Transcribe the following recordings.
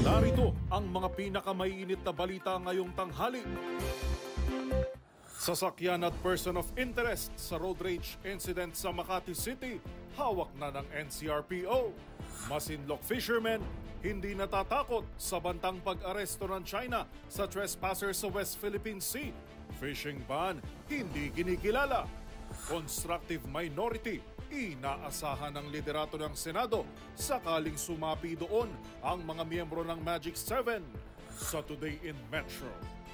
Narito ang mga pinakamainit na balita ngayong tanghali. Sasakyan at person of interest sa road rage incident sa Makati City, hawak na ng NCRPO. Masinloc fishermen, hindi natatakot sa bantang pag-aresto ng China sa trespasser sa West Philippine Sea. Fishing ban, hindi kinikilala. Constructive minority, inaasahan ng liderato ng Senado sakaling sumapi doon ang mga miyembro ng Magic 7. Sa Today in Metro,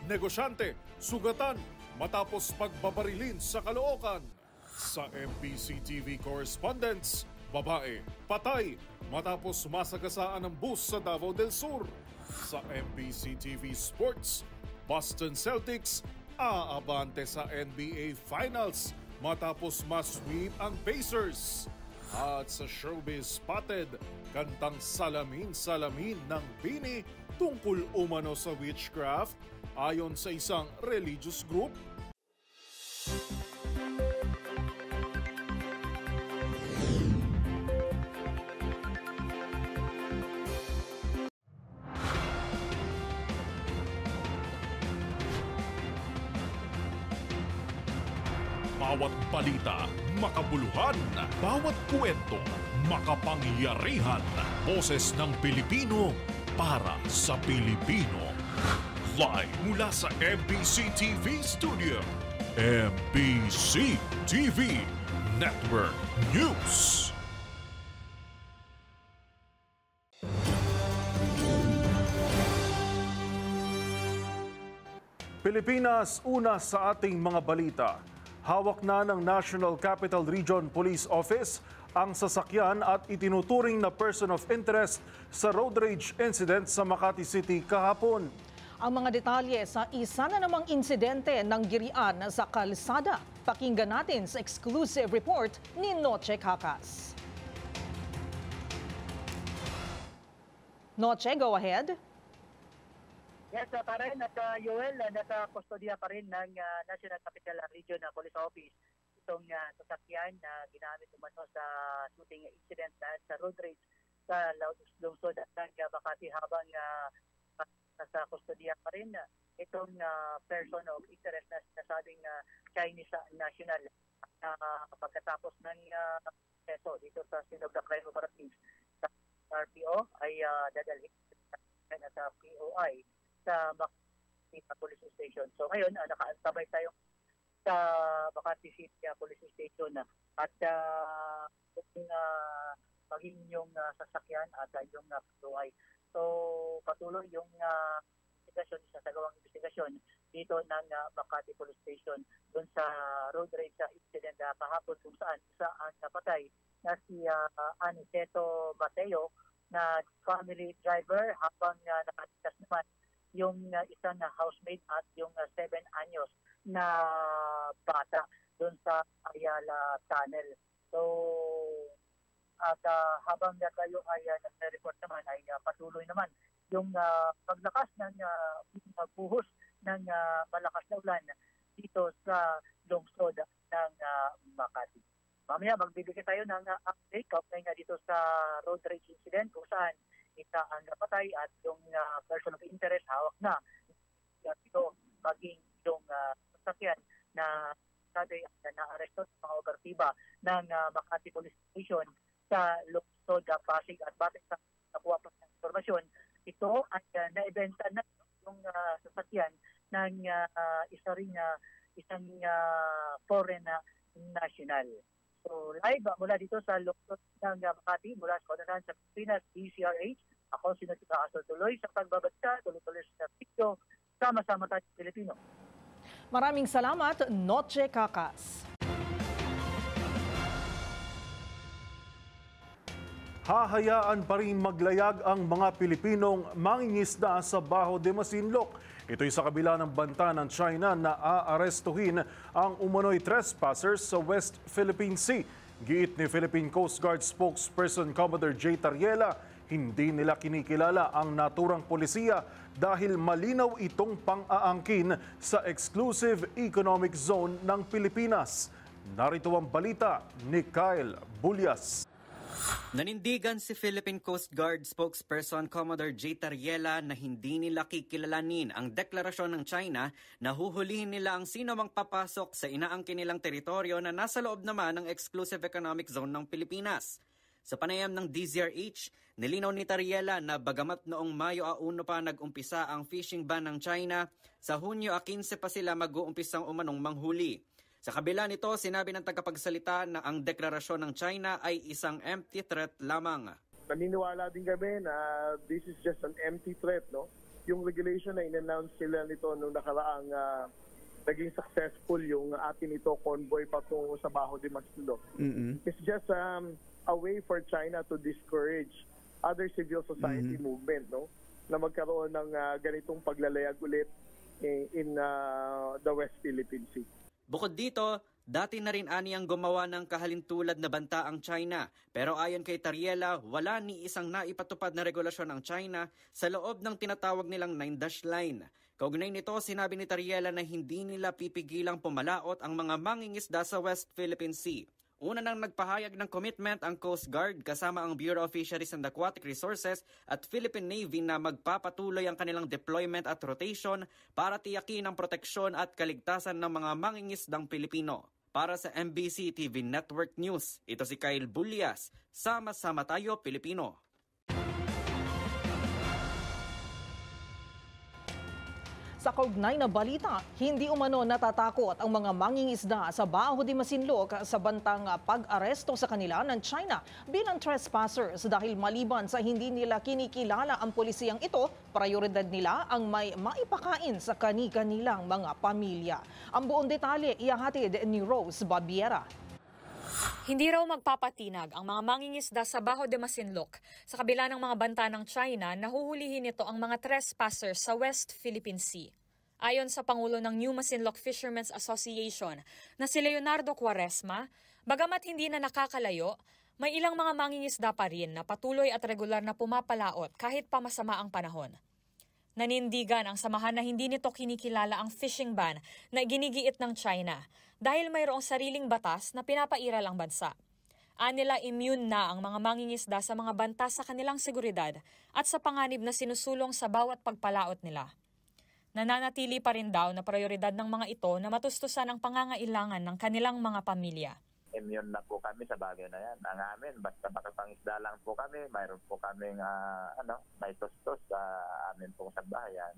negosyante, sugatan matapos pagbabarilin sa Caloocan. Sa MBC TV correspondents, babae, patay matapos masagasaan ng bus sa Davao del Sur. Sa MBC TV Sports, Boston Celtics aabante sa NBA Finals matapos ma-sweep ang Pacers. At sa Showbiz Spotted, kantang salamin-salamin ng Bini tungkol umano sa witchcraft ayon sa isang religious group. Bawat balita, makabuluhan. Bawat kwento, makapangyarihan. Boses ng Pilipino para sa Pilipino. Live mula sa MBC TV Studio. MBC TV Network News. Pilipinas, una sa ating mga balita. Hawak na ng National Capital Region Police Office ang sasakyan at itinuturing na person of interest sa road rage incident sa Makati City kahapon. Ang mga detalye sa isa na namang insidente ng girian sa kalsada. Pakinggan natin sa exclusive report ni Noche Cacas. Noche, go ahead. Yes, Karen at Joel, nasa kustodiya pa rin ng National Capital Region Police Office itong sasakyan na ginamit umano sa shooting incident sa road rage sa lungsod ng Makati habang nasa kustodiya pa rin itong person of interest na sinasabing Chinese national pagkatapos ng proseso dito sa Scene of the Crime Operatives sa RPO ay dadalhin sa POI sa Makati Police Station. So ngayon, nakaantabay tayo sa Makati City Police Station at maging yung sasakyan at yung POI. So patuloy yung investigasyon, sasagawang investigasyon dito ng Makati Police Station doon sa road rage incident kahapon kung saan ang napatay na si Aniceto Mateo na family driver habang nakaligtas naman yung isang housemate at yung 7 anyos na bata doon sa Ayala Tunnel. So, at habang tayo ay nag-report naman ay patuloy naman yung paglakas ng buhos ng malakas na ulan dito sa lungsod ng Makati. Mamaya magbibigay tayo ng update kaugnay nga dito sa road rage incident kung saan isa ang napatay at yung person of interest hawak na ito maging yung sasakyan na sabi na-aresto sa mga operatiba ng Makati Police Station sa lungsod Pasig at bakit sa nakuha pa ng informasyon ito ay naibenta na yung sasakyan ng isang foreign national. So live mula dito sa lungsod ng Makati, mula sa Kaunahan sa Pilipinas, DCRH. Ako si Noche Cacas tuloy sa pagbabagsa, tuloy sa video, sama-sama tayo Pilipino. Maraming salamat, Noche Cacas. Hahayaan pa rin maglayag ang mga Pilipinong mangingisda sa Baho de Masinloc. Ito'y sa kabila ng banta ng China na aarestuhin ang umano'y trespassers sa West Philippine Sea. Giit ni Philippine Coast Guard spokesperson Commodore J. Tariela, hindi nila kinikilala ang naturang polisiya dahil malinaw itong pang-aangkin sa Exclusive Economic Zone ng Pilipinas. Narito ang balita ni Kyle Bulyas. Nanindigan si Philippine Coast Guard spokesperson Commodore J. Tariela na hindi nila kikilalanin ang deklarasyon ng China na huhulihin nila ang sino mang papasok sa inaangkin nilang teritoryo na nasa loob naman ng Exclusive Economic Zone ng Pilipinas. Sa panayam ng DZRH, nilinaw ni Tariela na bagamat noong Mayo 1 pa nag-umpisa ang fishing ban ng China, sa Hunyo 15 pa sila mag-uumpisang umanong manghuli. Sa kabila nito, sinabi ng tagapagsalita na ang deklarasyon ng China ay isang empty threat lamang. Naniniwala din kami na this is just an empty threat, no? Yung regulation na in-announce sila nito nung nakaraang naging successful yung atin ito convoy patungo sa Bajo de Masinloc. It's just a way for China to discourage other civil society movement, no? Na magkaroon ng ganitong paglalayag ulit in the West Philippine Sea. Bukod dito, dati na rin aniyang gumawa ng kahalintulad na banta ang China. Pero ayon kay Tariela, wala ni isang naipatupad na regulasyon ang China sa loob ng tinatawag nilang 9-dash line. Kaugnay nito, sinabi ni Tariela na hindi nila pipigilang pumalaot ang mga mangingisda sa West Philippine Sea. Una nang nagpahayag ng commitment ang Coast Guard kasama ang Bureau of Fisheries and Aquatic Resources at Philippine Navy na magpapatuloy ang kanilang deployment at rotation para tiyakin ang proteksyon at kaligtasan ng mga mangingisdang Pilipino. Para sa MBC TV Network News, ito si Kyle Bulias. Sama-sama tayo, Pilipino. Sa kaugnay na balita, hindi umano natatakot ang mga mangingisda sa Bajo de Masinloc sa bantang pag-aresto sa kanila ng China bilang trespassers dahil maliban sa hindi nila kinikilala ang polisiyang ito, prioridad nila ang may maipakain sa kani-kanilang mga pamilya. Ang buong detalye ihahatid ni Rose Babiera. Hindi raw magpapatinag ang mga mangingisda sa Bajo de Masinloc sa kabila ng mga banta ng China na huhulihin nito ang mga trespassers sa West Philippine Sea. Ayon sa Pangulo ng New Masinloc Fishermen's Association na si Leonardo Quaresma, bagamat hindi na nakakalayo, may ilang mga mangingisda pa rin na patuloy at regular na pumapalaot kahit pa masama ang panahon. Nanindigan ang samahan na hindi nito kinikilala ang fishing ban na ginigiit ng China dahil mayroong sariling batas na pinapairal ang bansa. Anila immune na ang mga mangingisda sa mga banta sa kanilang seguridad at sa panganib na sinusulong sa bawat pagpalaot nila. Nananatili pa rin daw na prioridad ng mga ito na matustusan ang pangangailangan ng kanilang mga pamilya. Immune na po kami sa bagay na yan. Ang amin, basta makapangisda lang po kami, mayroon po kaming may tustos sa amin pong sambahayan.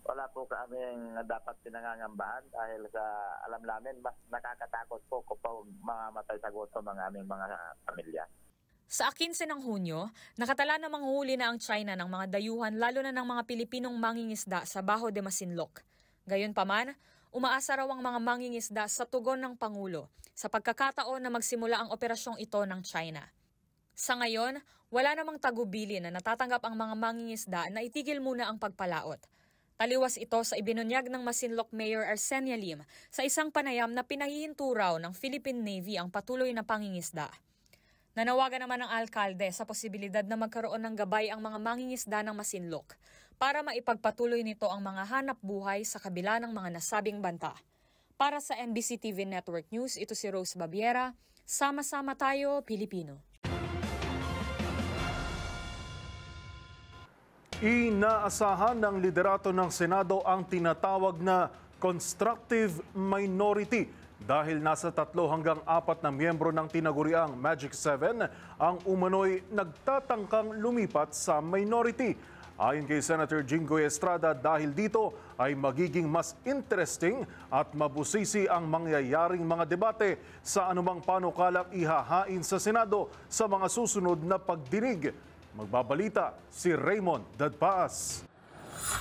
Wala po kaming dapat pinangangambahan dahil sa alam namin, mas nakakatakot po kung mamamatay sa gutom ang aming mga pamilya. Sa 15 ng Hunyo, nakatala na manghuli na ang China ng mga dayuhan lalo na ng mga Pilipinong mangingisda sa Bajo de Masinloc. Gayunpaman, umaasa raw ang mga mangingisda sa tugon ng Pangulo sa pagkakataon na magsimula ang operasyong ito ng China. Sa ngayon, wala namang tagubilin na natatanggap ang mga mangingisda na itigil muna ang pagpalaot. Taliwas ito sa ibinunyag ng Masinloc Mayor Arsenia Lim sa isang panayam na pinahihinto raw ng Philippine Navy ang patuloy na pangingisda. Nanawagan naman ng alkalde sa posibilidad na magkaroon ng gabay ang mga mangingisda ng Masinloc para maipagpatuloy nito ang mga hanap buhay sa kabila ng mga nasabing banta. Para sa MBC TV Network News, ito si Rose Babiera. Sama-sama tayo, Pilipino. Inaasahan ng liderato ng Senado ang tinatawag na constructive minority dahil nasa 3 hanggang 4 na miyembro ng tinaguriang Magic 7 ang umano'y nagtatangkang lumipat sa minority. Ayon kay Senator Jinggoy Estrada, dahil dito ay magiging mas interesting at mabusisi ang mangyayaring mga debate sa anumang panukalang ihahain sa Senado sa mga susunod na pagdinig. Magbabalita si Raymond Dadpaas.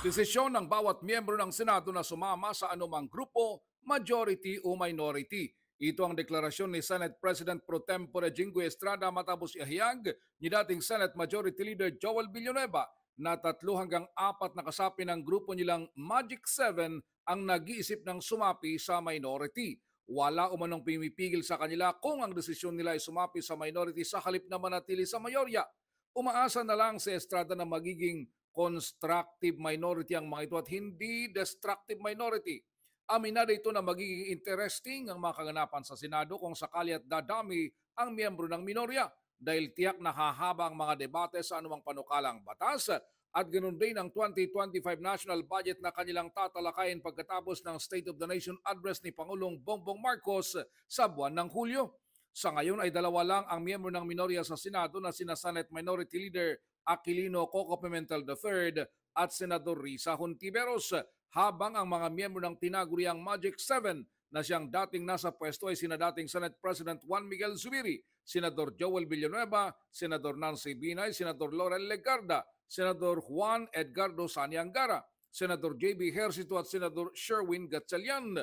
Desisyon ng bawat miyembro ng Senado na sumama sa anumang grupo, majority o minority. Ito ang deklarasyon ni Senate President Pro Tempore Jinggoy Estrada matapos ihayag ni dating Senate Majority Leader Joel Villanueva na 3 hanggang 4 na kasapi ng grupo nilang Magic 7 ang nag-iisip ng sumapi sa minority. Wala umanong pumipigil sa kanila kung ang desisyon nila ay sumapi sa minority sa halip na manatili sa mayorya. Umaasa na lang si Estrada na magiging constructive minority ang mga ito at hindi destructive minority. Aminado ito na magiging interesting ang mga kaganapan sa Senado kung sakali at dadami ang miyembro ng minorya dahil tiyak na hahaba ang mga debate sa anumang panukalang batas at ganoon din ang 2025 national budget na kanilang tatalakayin pagkatapos ng State of the Nation address ni Pangulong Bongbong Marcos sa buwan ng Hulyo. Sa ngayon ay 2 lang ang miyembro ng minorya sa Senado na sina Senate Minority Leader Aquilino Coco Pimentel III at Senador Risa Hontiveros, habang ang mga miyembro ng tinaguriang Magic 7 na siyang dating nasa pwesto ay sina dating Senate President Juan Miguel Zubiri, Senador Joel Villanueva, Senador Nancy Binay, Senador Laurel Legarda, Senador Juan Edgardo Saniangara, Senador J.B. Ejercito at Senador Sherwin Gatchalian.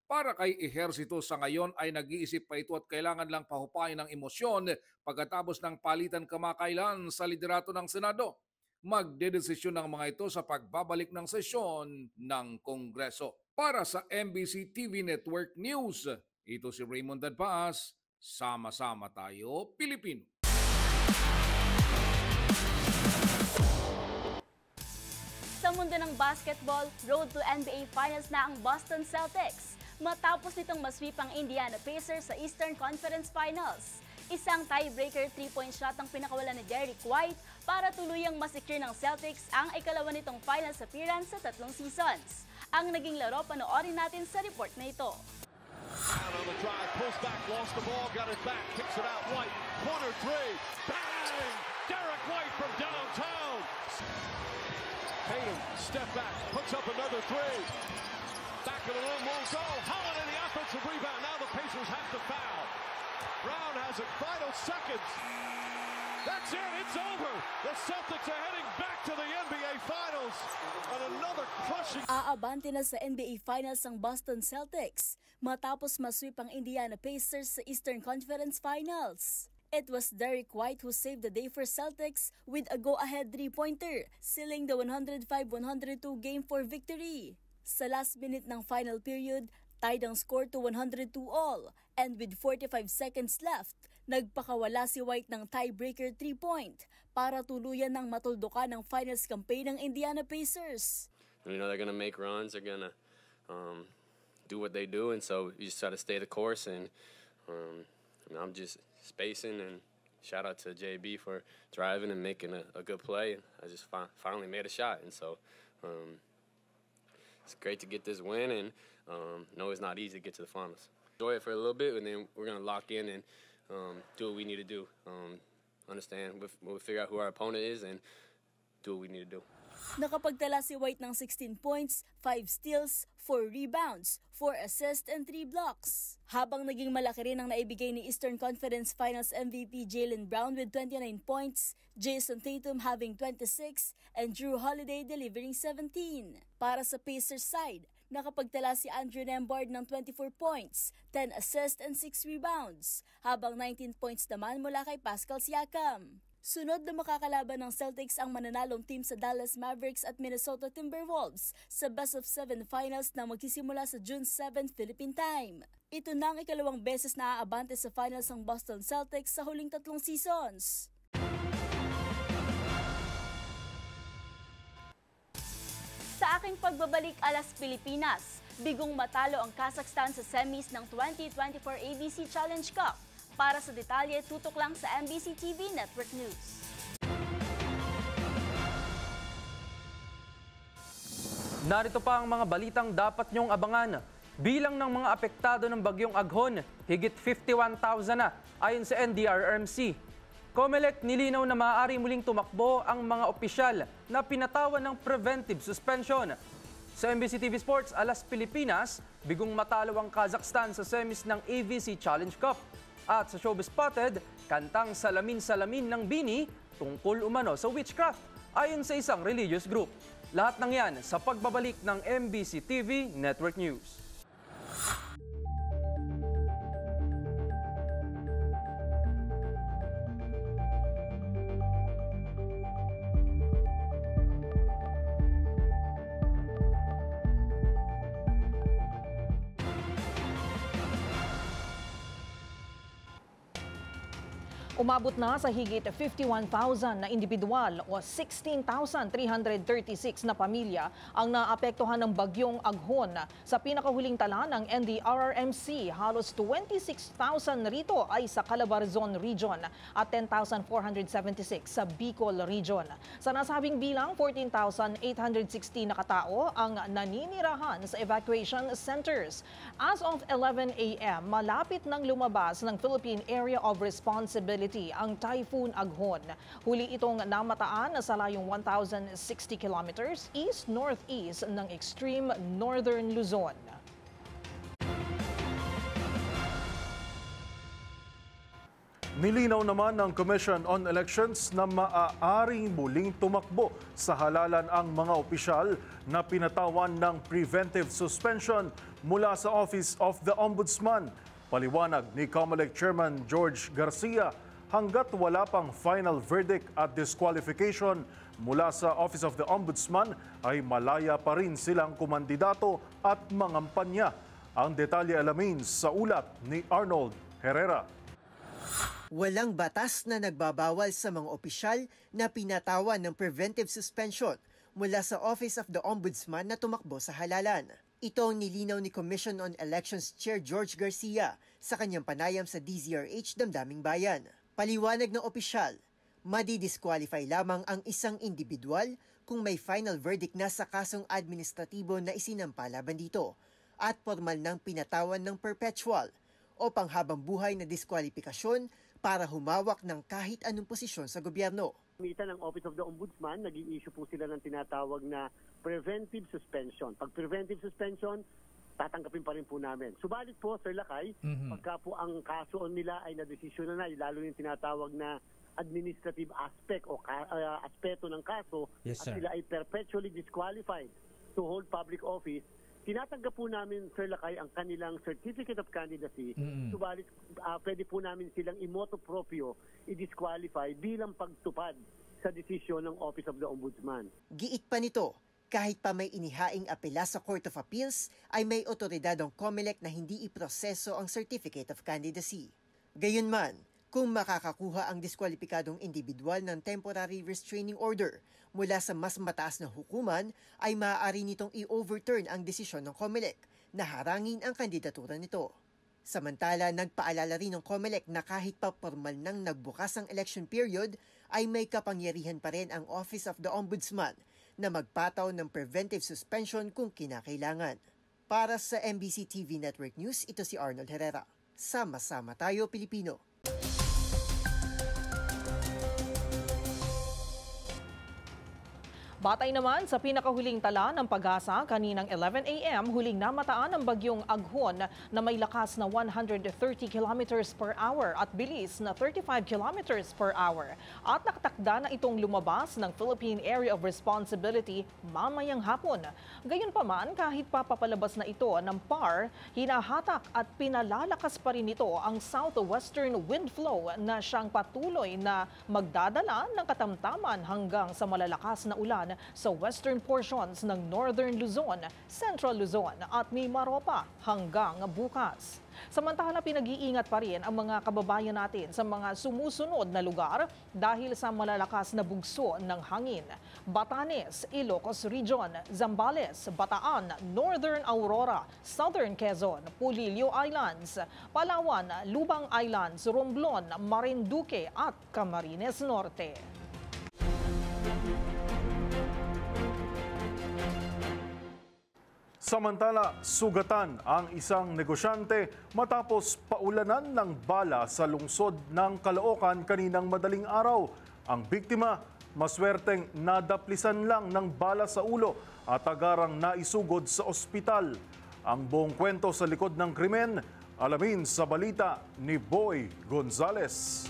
Para kay Ejercito sa ngayon ay nag-iisip pa ito at kailangan lang pahupain ng emosyon pagkatapos ng palitan kamakailan sa liderato ng Senado. Magdedesisyon ng mga ito sa pagbabalik ng sesyon ng Kongreso. Para sa MBC TV Network News, ito si Raymond Dadpaas. Sama-sama tayo, Pilipino. Sa mundo ng basketball, road to NBA Finals na ang Boston Celtics matapos nitong masweep ang Indiana Pacers sa Eastern Conference Finals. Isang tiebreaker 3-point shot ang pinakawalan ni Derrick White para tuluyang masecure ng Celtics ang ikalawa nitong finals appearance sa 3 seasons. Ang naging laro, panoorin natin sa report na ito. Out on the drive, pulls back, lost the ball, got it back, kicks it out, White, corner 3, bang! Derrick White from downtown. Tatum, step back, puts up another 3. Back of the room, won't go. Holiday the offensive rebound. Now the Pacers have to foul. Brown has it, final seconds. That's it, it's over. The Celtics are heading back to the NBA Finals on another crushing... Aabante na sa NBA Finals ang Boston Celtics matapos masweep ang Indiana Pacers sa Eastern Conference Finals. It was Derrick White who saved the day for Celtics with a go-ahead 3-pointer, sealing the 105-102 Game 4 victory. Sa last minute ng final period, tied ang score to 102 all, and with 45 seconds left, nagpakawala si White ng tiebreaker 3-point para tuluyan ng matuldukan ng finals campaign ng Indiana Pacers. You know they're gonna make runs, they're gonna do what they do, and so you just try to stay the course. And I'm just spacing, and shout out to JB for driving and making a good play. I just finally made a shot, and so it's great to get this win, and know it's not easy to get to the finals. Enjoy it for a little bit, and then we're gonna lock in and do what we need to do. Understand, we'll figure out who our opponent is and do what we need to do. Nakapagtala si White ng 16 points, 5 steals, 4 rebounds, 4 assists, and 3 blocks. Habang naging malaki rin ang naibigay ni Eastern Conference Finals MVP Jaylen Brown with 29 points, Jason Tatum having 26, and Drew Holiday delivering 17. Para sa Pacers side, nakapagtala si Andrew Nembhard ng 24 points, 10 assists, and 6 rebounds, habang 19 points naman mula kay Pascal Siakam. Sunod na makakalaban ng Celtics ang mananalong team sa Dallas Mavericks at Minnesota Timberwolves sa Best of 7 Finals na magsisimula sa June 7 Philippine Time. Ito na ang ikalawang beses na aabante sa finals ng Boston Celtics sa huling 3 seasons. Sa aking pagbabalik alas Pilipinas, bigong matalo ang Kazakhstan sa semis ng 2024 ABC Challenge Cup. Para sa detalye, tutok lang sa MBC TV Network News. Narito pa ang mga balitang dapat niyong abangan. Bilang ng mga apektado ng bagyong Aghon, higit 51,000 na ayon sa NDRRMC. COMELEC nilinaw na maaari muling tumakbo ang mga opisyal na pinatawan ng preventive suspension. Sa MBC TV Sports, alas Pilipinas, bigong matalo ang Kazakhstan sa semis ng AVC Challenge Cup. At sa Showbiz Spotted, kantang Salamin-Salamin ng Bini tungkol umano sa witchcraft ayon sa isang religious group. Lahat ng yan sa pagbabalik ng MBC TV Network News. Umabot na sa higit 51,000 na individual o 16,336 na pamilya ang naapektuhan ng bagyong Aghon. Sa pinakahuling tala ng NDRRMC, halos 26,000 rito ay sa Calabarzon Region at 10,476 sa Bicol Region. Sa nasabing bilang, 14,860 na katao ang naninirahan sa evacuation centers. As of 11 a.m., malapit nang lumabas ng Philippine Area of Responsibility ang Typhoon Aghon. Huli itong namataan sa layong 1,060 kilometers east-northeast ng extreme northern Luzon. Nilinaw naman ng Commission on Elections na maaaring muling tumakbo sa halalan ang mga opisyal na pinatawan ng preventive suspension mula sa Office of the Ombudsman. Paliwanag ni COMELEC Chairman George Garcia, hanggat wala pang final verdict at disqualification mula sa Office of the Ombudsman ay malaya pa rin silang kumandidato at mangampanya. Ang detalye alamin sa ulat ni Arnold Herrera. Walang batas na nagbabawal sa mga opisyal na pinatawan ng preventive suspension mula sa Office of the Ombudsman na tumakbo sa halalan. Ito ang nilinaw ni Commission on Elections Chair George Garcia sa kanyang panayam sa DZRH Damdaming Bayan. Paliwanag ng opisyal, madi-disqualify lamang ang isang individual kung may final verdict na sa kasong administratibo na isinampa laban dito at formal nang pinatawan ng perpetual o panghabang buhay na diskwalifikasyon para humawak ng kahit anong posisyon sa gobyerno. Kumita ng Office of the Ombudsman, naging issue po sila ng tinatawag na preventive suspension. Pag preventive suspension, tatanggapin pa rin po namin. Subalit po, Sir Lakay, pagka po ang kaso nila ay nadesisyon na, lalo yung tinatawag na administrative aspect o aspeto ng kaso, at sila ay perpetually disqualified to hold public office, tinatanggap po namin, Sir Lakay, ang kanilang certificate of candidacy. Subalit, pwede po namin silang imoto proprio i-disqualify bilang pagtupad sa desisyon ng Office of the Ombudsman. Giit pa nito, kahit pa may inihaing apela sa Court of Appeals, ay may otoridad ang COMELEC na hindi iproseso ang Certificate of Candidacy. Gayunman, kung makakakuha ang diskwalipikadong individual ng temporary restraining order mula sa mas mataas na hukuman, ay maaari nitong i-overturn ang desisyon ng COMELEC na harangin ang kandidatura nito. Samantala, nagpaalala rin ng COMELEC na kahit pa formal nang nagbukas ang election period, ay may kapangyarihan pa rin ang Office of the Ombudsman na magpataw ng preventive suspension kung kinakailangan. Para sa MBC TV Network News, ito si Arnold Herrera. Sama-sama tayo, Pilipino. Batay naman sa pinakahuling tala ng Pag-asa, kaninang 11 a.m. huling namataan ng bagyong Aghon na may lakas na 130 kilometers per hour at bilis na 35 kilometers per hour. At nakatakda na itong lumabas ng Philippine Area of Responsibility mamayang hapon. Gayunpaman, kahit papapalabas na ito ng PAR, hinahatak at pinalalakas pa rin ito ang southwestern wind flow na siyang patuloy na magdadala ng katamtaman hanggang sa malalakas na ulan sa western portions ng Northern Luzon, Central Luzon at Mimaropa hanggang bukas. Samantala, pinag-iingat pa rin ang mga kababayan natin sa mga sumusunod na lugar dahil sa malalakas na bugso ng hangin. Batanes, Ilocos Region, Zambales, Bataan, Northern Aurora, Southern Quezon, Pulilio Islands, Palawan, Lubang Islands, Romblon, Marinduque at Camarines Norte. Samantala, sugatan ang isang negosyante matapos paulanan ng bala sa lungsod ng Caloocan kaninang madaling araw. Ang biktima, maswerteng nadaplisan lang ng bala sa ulo at agarang naisugod sa ospital. Ang buong kwento sa likod ng krimen, alamin sa balita ni Boy Gonzales.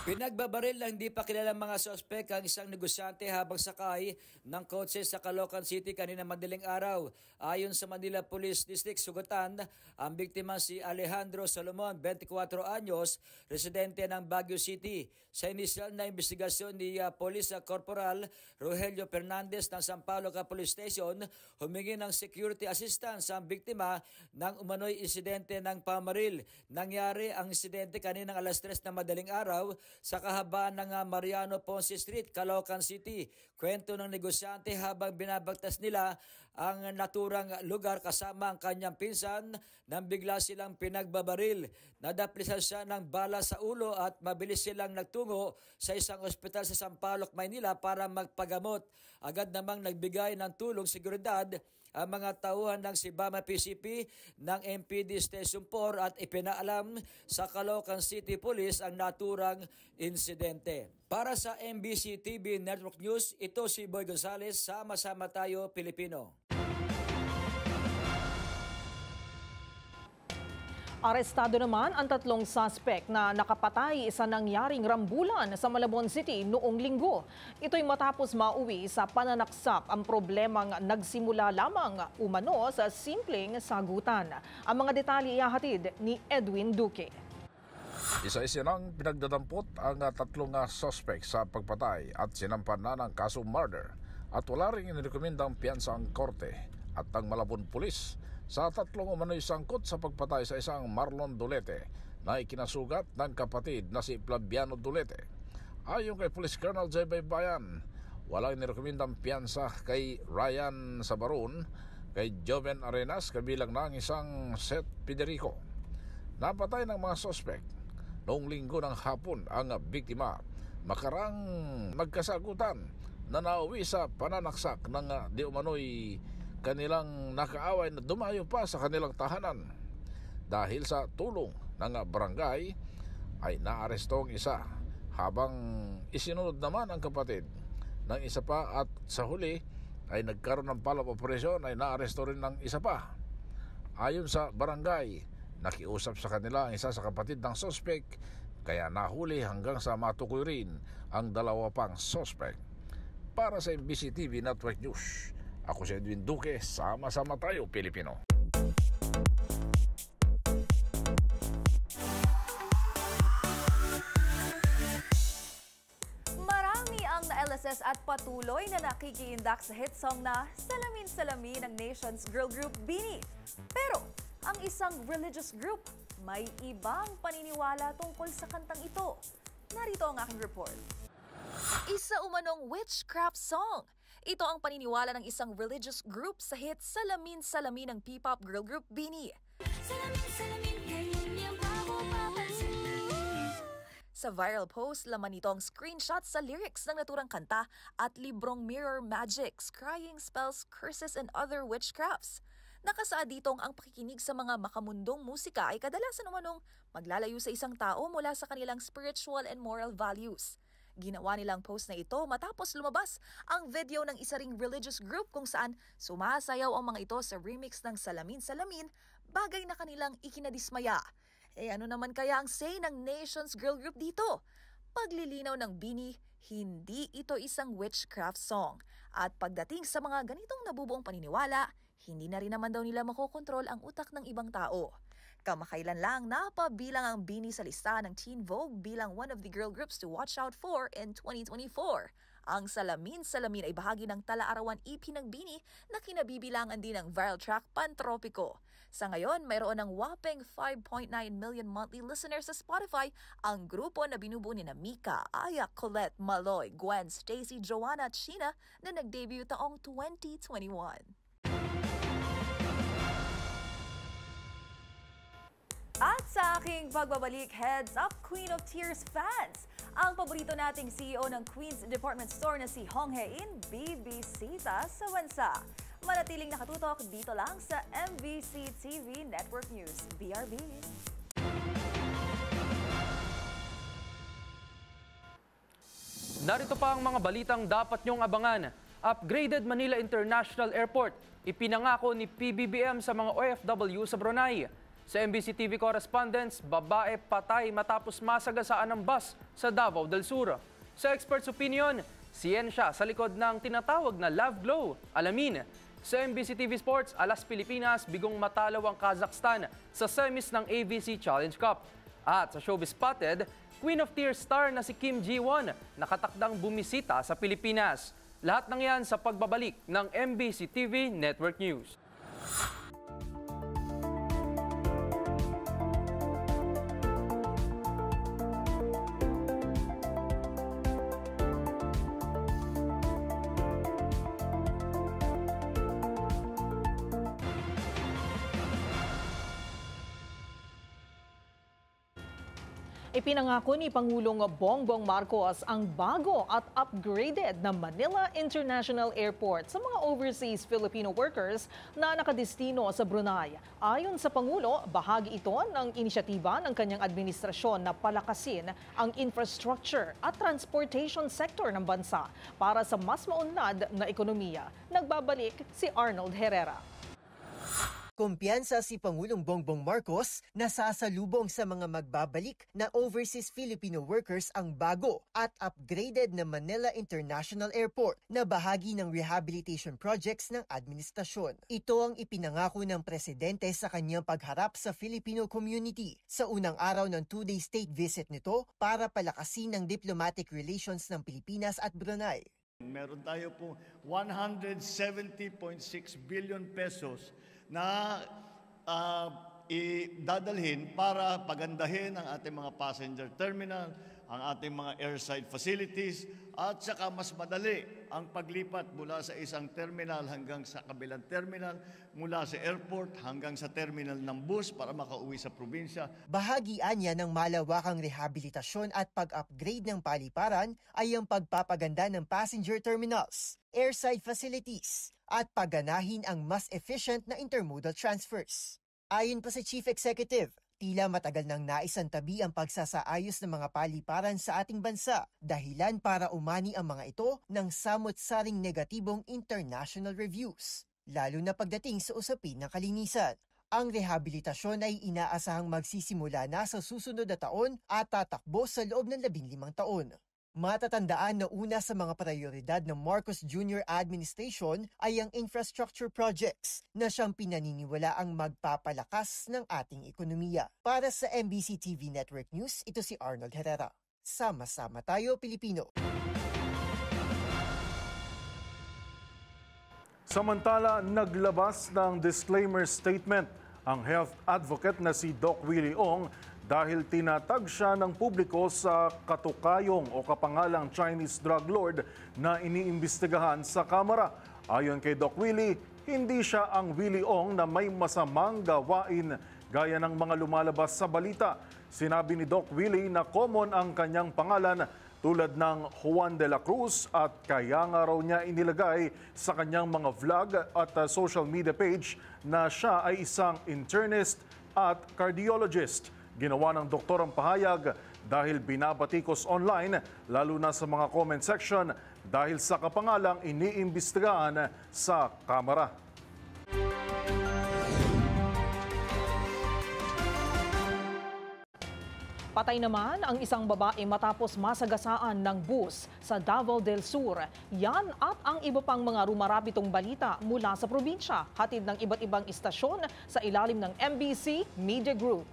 Pinagbabaril ng hindi pa kilalang mga sospek ang isang negosyante habang sakay ng kotse sa Caloocan City kanina madaling araw. Ayon sa Manila Police District Sugatan, ang biktima si Alejandro Solomon, 24 anyos, residente ng Baguio City. Sa inisyal na investigasyon ni Police Corporal Rogelio Fernandez ng Sampaloc Police Station, humingi ng security assistance ang biktima ng umano'y insidente ng pamaril. Nangyari ang insidente kaninang alas 3 na madaling araw sa kahabaan ng Mariano Ponce Street, Caloocan City. Kwento ng negosyante habang binabagtas nila ang naturang lugar kasama ang kanyang pinsan nang bigla silang pinagbabaril. Nadaplisan siya ng bala sa ulo at mabilis silang nagtungo sa isang ospital sa Sampaloc, Maynila para magpagamot. Agad namang nagbigay ng tulong seguridad ang mga tauhan ng Sibama PCP ng MPD Station 4 at ipinaalam sa Caloocan City Police ang naturang insidente. Para sa MBC TV Network News, ito si Boy Gonzales, Sama-sama Tayo Pilipino. Arestado naman ang 3 suspect na nakapatay sa nangyaring rambulan sa Malabon City noong linggo. Ito'y matapos mauwi sa pananaksak ang problemang nagsimula lamang umano sa simpleng sagutan. Ang mga detalye ihahatid ni Edwin Duque. Isa-isa nang pinagdadampot ang 3 suspect sa pagpatay at sinampan na ng kasong murder at wala ring inirekomendang piyansa ang korte at ang Malabon Police sa 3 umano'y sangkot sa pagpatay sa isang Marlon Dulete na ikinasugat ng kapatid na si Flaviano Dulete. Ayon kay Police Colonel J. Baybayan, walang nirekomendang piyansa kay Ryan Sabaron, kay Joven Arenas kabilang ng isang Seth Federico. Napatay ng mga suspect noong linggo ng hapon ang biktima makarang magkasagutan na nauwi sa pananaksak ng di umano'y kanilang nakaaway na dumayo pa sa kanilang tahanan. Dahil sa tulong ng barangay ay naaresto ang isa habang isinunod naman ang kapatid ng isa pa at sa huli ay nagkaroon ng follow-up operation ay naaresto rin ng isa pa. Ayon sa barangay, nakiusap sa kanila ang isa sa kapatid ng suspect kaya nahuli hanggang sa matukoy rin ang 2 pang suspect. Para sa MBC TV Network News, ako si Edwin Duque, Sama-sama Tayo Pilipino. Marami ang na-LSS at patuloy na nakikiindak sa hit song na Salamin Salamin ng Nation's girl group BINI. Pero ang isang religious group may ibang paniniwala tungkol sa kantang ito. Narito ang aking report. Isa umanong witchcraft song. Ito ang paniniwala ng isang religious group sa hit Salamin Salamin ng P-pop girl group BINI. Salamin Salamin, ganyan yung papapansin. Sa viral post, laman nito ang screenshot sa lyrics ng naturang kanta at librong mirror magics, crying spells, curses, and other witchcrafts. Nakasaad ditong ang pakikinig sa mga makamundong musika ay kadalasan umanong maglalayo sa isang tao mula sa kanilang spiritual and moral values. Ginawa nilang post na ito matapos lumabas ang video ng isa ring religious group kung saan sumasayaw ang mga ito sa remix ng Salamin Salamin, bagay na kanilang ikinadismaya. Ano naman kaya ang say ng Nation's girl group dito? Paglilinaw ng BINI, hindi ito isang witchcraft song. At pagdating sa mga ganitong nabubuong paniniwala, hindi na rin naman daw nila makokontrol ang utak ng ibang tao. Kamakailan lang napabilang ang BINI sa lista ng Teen Vogue bilang one of the girl groups to watch out for in 2024. Ang Salamin Salamin ay bahagi ng Tala-Arawan EP ng BINI na kinabibilangan din ng viral track Pantropiko. Sa ngayon, mayroon ng whopping 5.9 million monthly listeners sa Spotify ang grupo na binubuo ni Mika, Aya, Colette, Maloy, Gwen, Stacy, Joanna at Sheena na nag-debut taong 2021. At sa aking pagbabalik, heads up Queen of Tears fans! Ang paborito nating CEO ng Queen's Department Store na si Hong Hae-in, bibisita sa bansa. Manatiling nakatutok dito lang sa MBC TV Network News. BRB! Narito pa ang mga balitang dapat niyong abangan. Upgraded Manila International Airport. Ipinangako ni PBBM sa mga OFW sa Brunei. Sa MBC TV correspondents, babae patay matapos masagasaan ng bus sa Davao del Sur. Sa experts' opinion, siyensya sa likod ng tinatawag na love glow. Alamin. Sa MBC TV Sports, Alas Pilipinas, bigong matalo ang Kazakhstan sa semis ng AVC Challenge Cup. At sa Showbiz Spotted, Queen of Tears star na si Kim Ji-won nakatakdang bumisita sa Pilipinas. Lahat ng yan sa pagbabalik ng MBC TV Network News. Ipinangako ni Pangulong Bongbong Marcos ang bago at upgraded na Manila International Airport sa mga overseas Filipino workers na nakadestino sa Brunei. Ayon sa Pangulo, bahagi ito ng inisyatiba ng kanyang administrasyon na palakasin ang infrastructure at transportation sector ng bansa para sa mas maunlad na ekonomiya. Nagbabalik si Arnold Herrera. Kumpiyansa si Pangulong Bongbong Marcos na sasalubong sa mga magbabalik na overseas Filipino workers ang bago at upgraded na Manila International Airport na bahagi ng rehabilitation projects ng administrasyon. Ito ang ipinangako ng presidente sa kanyang pagharap sa Filipino community sa unang araw ng 2-day state visit nito para palakasin ang diplomatic relations ng Pilipinas at Brunei. Meron tayo po 170.6 billion pesos na idadalhin para pagandahin ang ating mga passenger terminal, ang ating mga airside facilities, at saka mas madali ang paglipat mula sa isang terminal hanggang sa kabilang terminal, mula sa airport hanggang sa terminal ng bus para makauwi sa probinsya. Bahagian niya ng malawakang rehabilitasyon at pag-upgrade ng paliparan ay ang pagpapaganda ng passenger terminals, airside facilities, at pagganahin ang mas efficient na intermodal transfers. Ayon pa sa Chief Executive, tila matagal nang naisantabi ang pagsasaayos ng mga paliparan sa ating bansa, dahilan para umani ang mga ito ng samot-saring negatibong international reviews, lalo na pagdating sa usapin ng kalinisan. Ang rehabilitasyon ay inaasahang magsisimula na sa susunod na taon at tatakbo sa loob ng 15 taon. Matatandaan na una sa mga prioridad ng Marcos Jr. administration ay ang infrastructure projects na siyang pinaniniwala ang magpapalakas ng ating ekonomiya. Para sa MBC TV Network News, ito si Arnold Herrera. Sama-sama tayo, Pilipino. Samantala, naglabas ng disclaimer statement ang health advocate na si Doc Willie Ong dahil tinatag siya ng publiko sa katukayong o kapangalang Chinese drug lord na iniimbestigahan sa Kamara. Ayon kay Doc Willie, hindi siya ang Willie Ong na may masamang gawain gaya ng mga lumalabas sa balita. Sinabi ni Doc Willie na common ang kanyang pangalan tulad ng Juan de la Cruz at kaya nga raw niya inilagay sa kanyang mga vlog at social media page na siya ay isang internist at cardiologist. Ginawa ng doktor ang pahayag dahil binabatikos online, lalo na sa mga comment section dahil sa kapangalang iniimbestigahan sa Kamara. Patay naman ang isang babae matapos masagasaan ng bus sa Davao del Sur. Yan at ang iba pang mga rumarapitong balita mula sa probinsya, hatid ng iba't ibang istasyon sa ilalim ng MBC Media Group.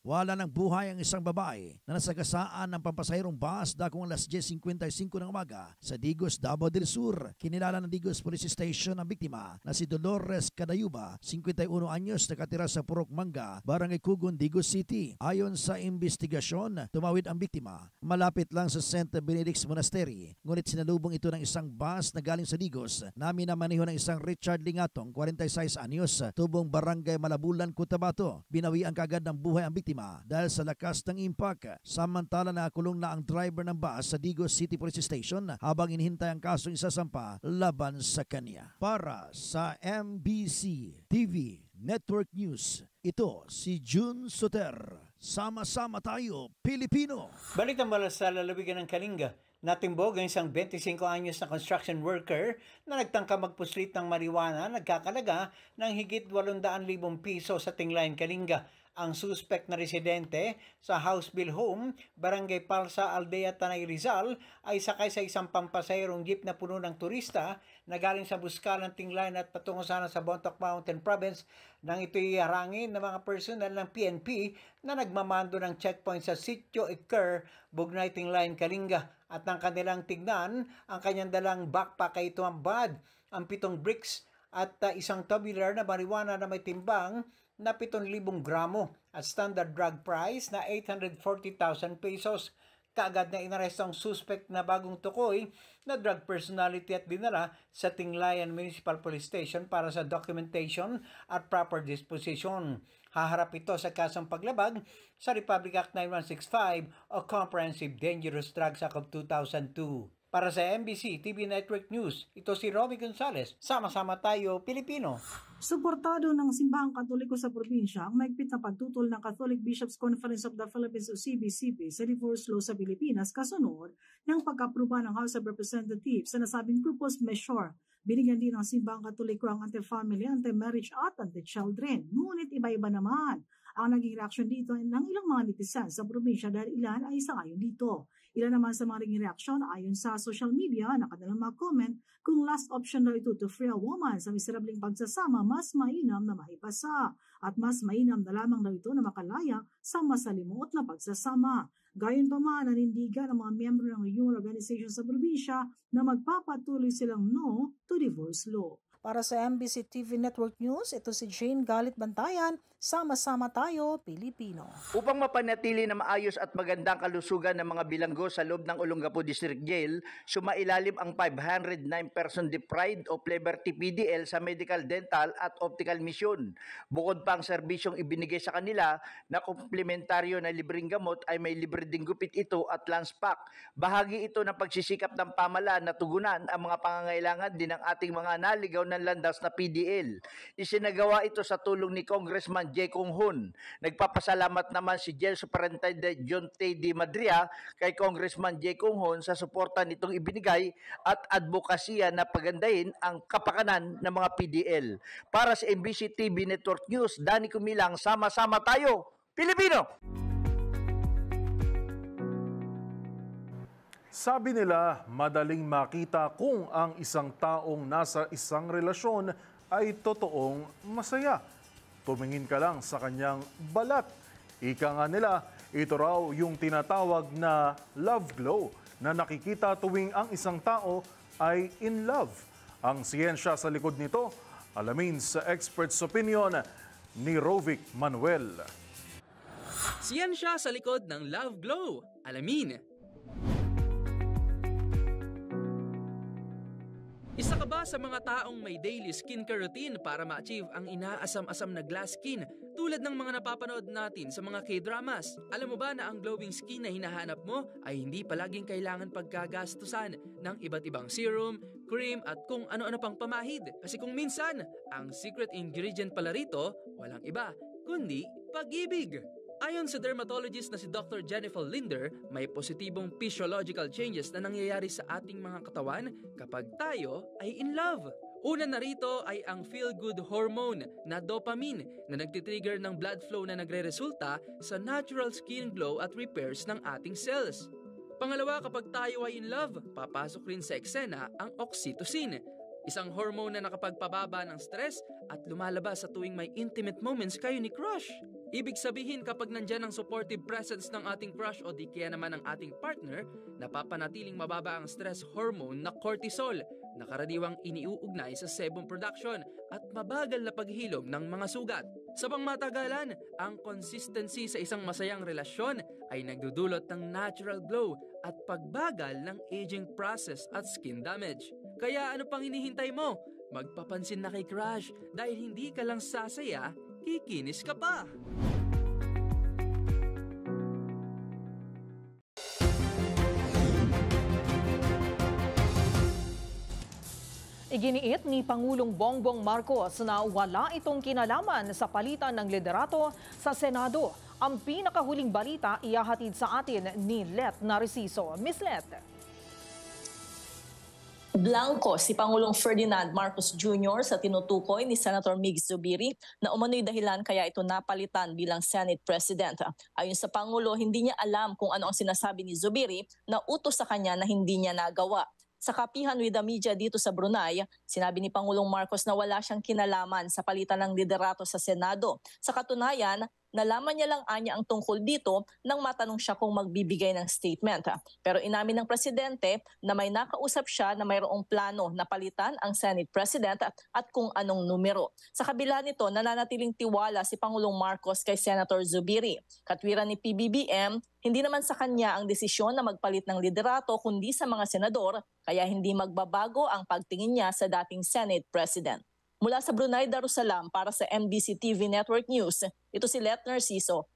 Wala ng buhay ang isang babae na nasagasaan ng pampasahirong bus dakong alas 10:55 ng umaga sa Digos, Davao del Sur. Kinilala ng Digos Police Station ang biktima na si Dolores Cadayuba, 51 anyos, nakatira sa Purok Manga, Barangay Cugon, Digos City. Ayon sa investigasyon, tumawid ang biktima malapit lang sa St. Benedict's Monastery. Ngunit sinalubong ito ng isang bus na galing sa Digos na minamaneho ng isang Richard Lingatong, 46 anyos, tubong Barangay Malabulan, Cotabato. Binawian kaagad ng buhay ang biktima dahil sa lakas ng impact. Samantala, nakulong na ang driver ng bus sa Digos City Police Station habang inihintay ang kasong isasampa laban sa kanya. Para sa MBC TV Network News, ito si June Soter. Sama-sama tayo, Pilipino! Balik ang balas sa lalawigan ng Kalinga. Natimbog ang isang 25 anyos na construction worker na nagtangka magpuslit ng marijuana nagkakalaga ng higit 800,000 piso sa Tinglayan, Kalinga. Ang suspect na residente sa Houseville Home, Barangay Palsa, Aldea, Tanay, Rizal ay sakay sa isang pampasahirong jeep na puno ng turista na galing sa Buskalan, Tinglayan at patungo sana sa Bontoc Mountain Province nang ito'y harangin ng mga personal ng PNP na nagmamando ng checkpoint sa Sitio Eker, Bugnay, Tinglayan, Kalinga. At nang kanilang tignan, ang kanyang dalang backpack ay tumambad ang 7 bricks at isang tubular na marijuana na may timbang na 7,000 gramo at standard drug price na 840,000 pesos. Kaagad na inaresto ang suspect na bagong tukoy na drug personality at dinala sa Tinglayan Municipal Police Station para sa documentation at proper disposition. Haharap ito sa kasong paglabag sa Republic Act 9165 o Comprehensive Dangerous Drugs Act of 2002. Para sa MBC TV Network News, ito si Romy Gonzalez. Sama-sama tayo, Pilipino. Suportado ng Simbahang Katoliko sa probinsya ang maigpit na pagtutol ng Catholic Bishops' Conference of the Philippines o CBCP sa divorce law sa Pilipinas kasunod ng pag-aproba ng House of Representatives sa nasabing proposed measure. Binigyan din ng Simbahang Katoliko ang anti-family, anti-marriage at anti-children. Ngunit iba-iba naman ang naging reaksyon dito ng ilang mga netizen sa probinsya dahil ilan ay sangayon dito. Ilan naman sa mga naging reaksyon ayon sa social media na kanilang mga comment kung last option daw ito to free a woman sa miserabling pagsasama, mas mainam na maipasa at mas mainam na lamang daw ito na makalaya sa masalimuot na pagsasama. Gayon pa man, nanindigan ng mga miyembro ng human organization sa probinsya na magpapatuloy silang no to divorce law. Para sa MBC TV Network News, ito si Jane Galit Bantayan. Sama-sama tayo, Pilipino. Upang mapanatili na maayos at magandang kalusugan ng mga bilanggo sa loob ng Olongapo District Jail, sumailalim ang 509-person deprived of liberty PDL sa medical, dental at optical mission. Bukod pa ang serbisyong ibinigay sa kanila na komplementaryo na libreng gamot ay may libre ding gupit ito at lunch pack. Bahagi ito ng pagsisikap ng pamahalaan na tugunan ang mga pangangailangan din ng ating mga naligaw ng landas na PDL. Isinagawa ito sa tulong ni Congressman J. Kung Hun. Nagpapasalamat naman si Jail Superintendent John T. D. Madria kay Congressman J. Kung Hun sa suporta nitong ibinigay at advokasya na pagandahin ang kapakanan ng mga PDL. Para sa MBC TV Network News, Danny Kumilang, sama-sama tayo, Pilipino! Sabi nila, madaling makita kung ang isang taong nasa isang relasyon ay totoong masaya. Tumingin ka lang sa kanyang balat. Ika nga nila, ito raw yung tinatawag na love glow na nakikita tuwing ang isang tao ay in love. Ang siyensya sa likod nito, alamin sa expert's opinion ni Rovic Manuel. Siyensya sa likod ng love glow, alamin. Isa ka ba sa mga taong may daily skincare routine para ma-achieve ang inaasam-asam na glass skin tulad ng mga napapanood natin sa mga K-dramas? Alam mo ba na ang glowing skin na hinahanap mo ay hindi palaging kailangan pagkagastusan ng iba't ibang serum, cream at kung ano-ano pang pamahid? Kasi kung minsan, ang secret ingredient pala rito, walang iba, kundi pag-ibig. Ayon sa dermatologist na si Dr. Jennifer Linder, may positibong physiological changes na nangyayari sa ating mga katawan kapag tayo ay in love. Una na rito ay ang feel-good hormone na dopamine na nagtitrigger ng blood flow na nagre-resulta sa natural skin glow at repairs ng ating cells. Pangalawa, kapag tayo ay in love, papasok rin sa eksena ang oxytocin, isang hormone na nakapagpababa ng stress at lumalabas sa tuwing may intimate moments kayo ni crush. Ibig sabihin kapag nandyan ang supportive presence ng ating crush o di kaya naman ang ating partner, napapanatiling mababa ang stress hormone na cortisol na karaniwang iniuugnay sa sebum production at mabagal na paghilom ng mga sugat. Sa pangmatagalan, ang consistency sa isang masayang relasyon ay nagdudulot ng natural glow at pagbagal ng aging process at skin damage. Kaya ano pang hinihintay mo? Magpapansin na kay crush dahil hindi ka lang sasaya, kikinis ka pa! Iginiit ni Pangulong Bongbong Marcos na wala itong kinalaman sa palitan ng liderato sa Senado. Ang pinakahuling balita ihahatid sa atin ni Let Narciso. Miss Let. Blanco si Pangulong Ferdinand Marcos Jr. sa tinutukoy ni Senator Mig Zubiri na umano'y dahilan kaya ito napalitan bilang Senate President. Ayon sa Pangulo, hindi niya alam kung ano ang sinasabi ni Zubiri na utos sa kanya na hindi niya nagawa. Sa kapihan with the media dito sa Brunei, sinabi ni Pangulong Marcos na wala siyang kinalaman sa palitan ng liderato sa Senado. Sa katunayan, nalaman niya lang anya ang tungkol dito nang matanong siya kung magbibigay ng statement. Pero inamin ng presidente na may nakausap siya na mayroong plano na palitan ang Senate President at kung anong numero. Sa kabila nito, nananatiling tiwala si Pangulong Marcos kay Senator Zubiri. Katwiran ni PBBM, hindi naman sa kanya ang desisyon na magpalit ng liderato kundi sa mga senador, kaya hindi magbabago ang pagtingin niya sa dating Senate President. Mula sa Brunei, Darussalam para sa MBC TV Network News, ito si Let Narciso.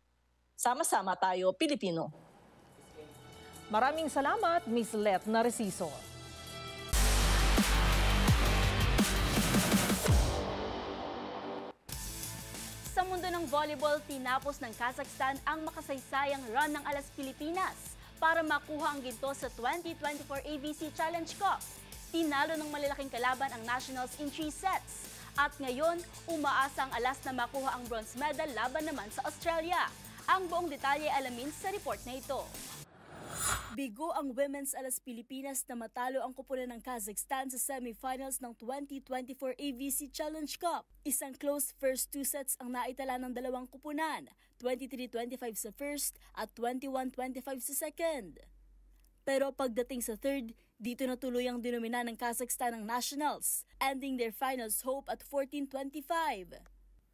Sama-sama tayo, Pilipino. Maraming salamat, Ms. Let Narciso. Sa mundo ng volleyball, tinapos ng Kazakhstan ang makasaysayang run ng Alas Pilipinas para makuha ang ginto sa 2024 ABC Challenge Cup. Tinalo ng malalaking kalaban ang Nationals in 3 sets. At ngayon, umaasa ang Alas na makuha ang bronze medal laban naman sa Australia. Ang buong detalye alamin sa report na ito. Bigo ang Women's Alas Pilipinas na matalo ang kupunan ng Kazakhstan sa semifinals ng 2024 ABC Challenge Cup. Isang close first 2 sets ang naitala ng dalawang kupunan, 23-25 sa first at 21-25 sa second. Pero pagdating sa third, dito na tuluyang dinomina ng Kazakhstan ang Nationals, ending their finals hope at 14-25.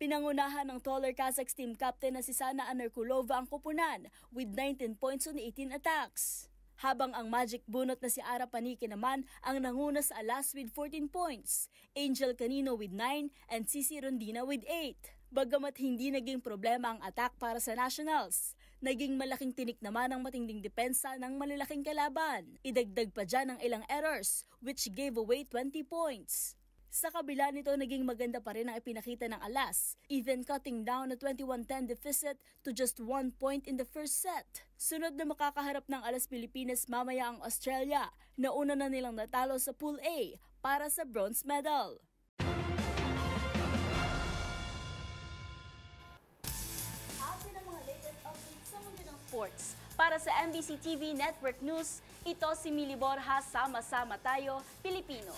Pinangunahan ng taller Kazakhs team captain na si Sana Anerkulova ang kupunan with 19 points on 18 attacks. Habang ang magic bunot na si Ara Paniki naman ang nanguna sa Alas with 14 points, Angel Canino with 9 and Cici Rondina with 8. Bagamat hindi naging problema ang attack para sa Nationals, naging malaking tinik naman ang matinding depensa ng malalaking kalaban. Idagdag pa dyan ang ilang errors, which gave away 20 points. Sa kabila nito, naging maganda pa rin ang ipinakita ng Alas, even cutting down a 21-10 deficit to just 1 point in the first set. Sunod na makakaharap ng Alas Pilipinas mamaya ang Australia, na una na nilang natalo sa Pool A para sa bronze medal. Sports. Para sa MBC TV Network News, ito si Mili Borja, sama-sama tayo, Pilipino.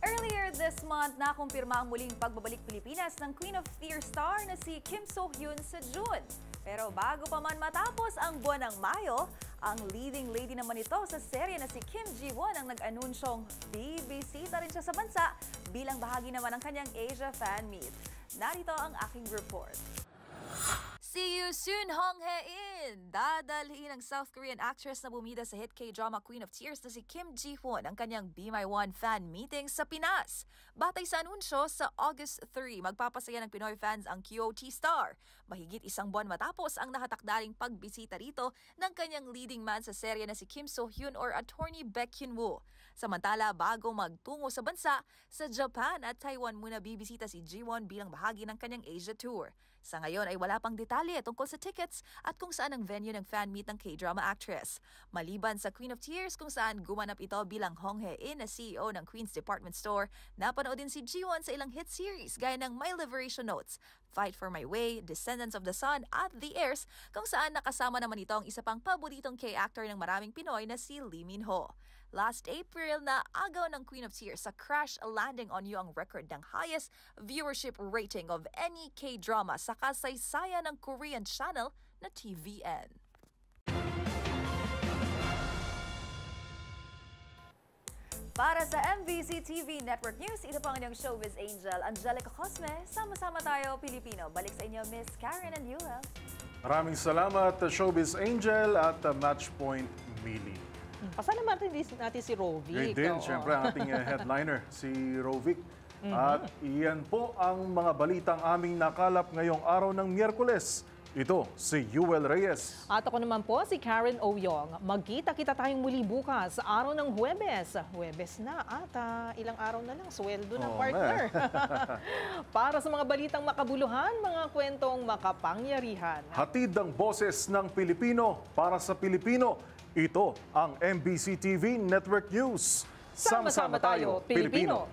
Earlier this month, nakumpirma ang muling pagbabalik Pilipinas ng Queen of Tears star na si Kim So-hyun sa June. Pero bago pa man matapos ang buwan ng Mayo, ang leading lady naman ito sa serye na si Kim Ji-won ang nag-anunsyong bibisita rin siya sa bansa bilang bahagi naman ng kanyang Asia Fan Meet. Narito ang aking report. See you soon, Hong Hae-in! Dadalhin ang South Korean actress na bumida sa hit K-drama Queen of Tears na si Kim Ji-won ang kanyang Be My One fan meeting sa Pinas. Batay sa anunsyo, sa August 3, magpapasaya ng Pinoy fans ang QOT star. Mahigit isang buwan matapos ang nakatakdaring pagbisita rito ng kanyang leading man sa serye na si Kim So-hyun or attorney Baek Hyun-woo. Samantala, bago magtungo sa bansa, sa Japan at Taiwan muna bibisita si Ji-won bilang bahagi ng kanyang Asia tour. Sa ngayon ay wala pang detalye tungkol sa tickets at kung saan ang venue ng fan meet ng K-drama actress. Maliban sa Queen of Tears kung saan gumanap ito bilang Hong Hae-in na CEO ng Queen's Department Store, napanood din si Ji-won sa ilang hit series gaya ng My Liberation Notes, Fight for My Way, Descendants of the Sun at The Heirs, kung saan nakasama naman ito ang isa pang paboritong K-actor ng maraming Pinoy na si Lee Min-ho. Last April na agaw ng Queen of Tears sa Crash Landing on You ang record ng highest viewership rating of any K-drama sa kasaysayan ng Korean channel na TVN. Para sa MBC TV Network News, ito po ang inyong showbiz angel, Angelica Cosme. Sama-sama tayo, Pilipino. Balik sa inyo, Miss Karen and Yuel. Maraming salamat, showbiz angel at Matchpoint Mili. Pasalamatan natin si Rovic. Great din, siyempre ang ating headliner, si Rovic. At iyan po ang mga balitang aming nakalap ngayong araw ng Miyerkules, Ito si Yuel Reyes. At ako naman po si Karen Oyong. Magkita-kita tayong muli bukas sa araw ng Huwebes. Huwebes na at ilang araw na lang sweldo ng partner. Para sa mga balitang makabuluhan, mga kwentong makapangyarihan. Hatid ang boses ng Pilipino para sa Pilipino. Ito ang MBC TV Network News. Sama-sama tayo, Pilipino.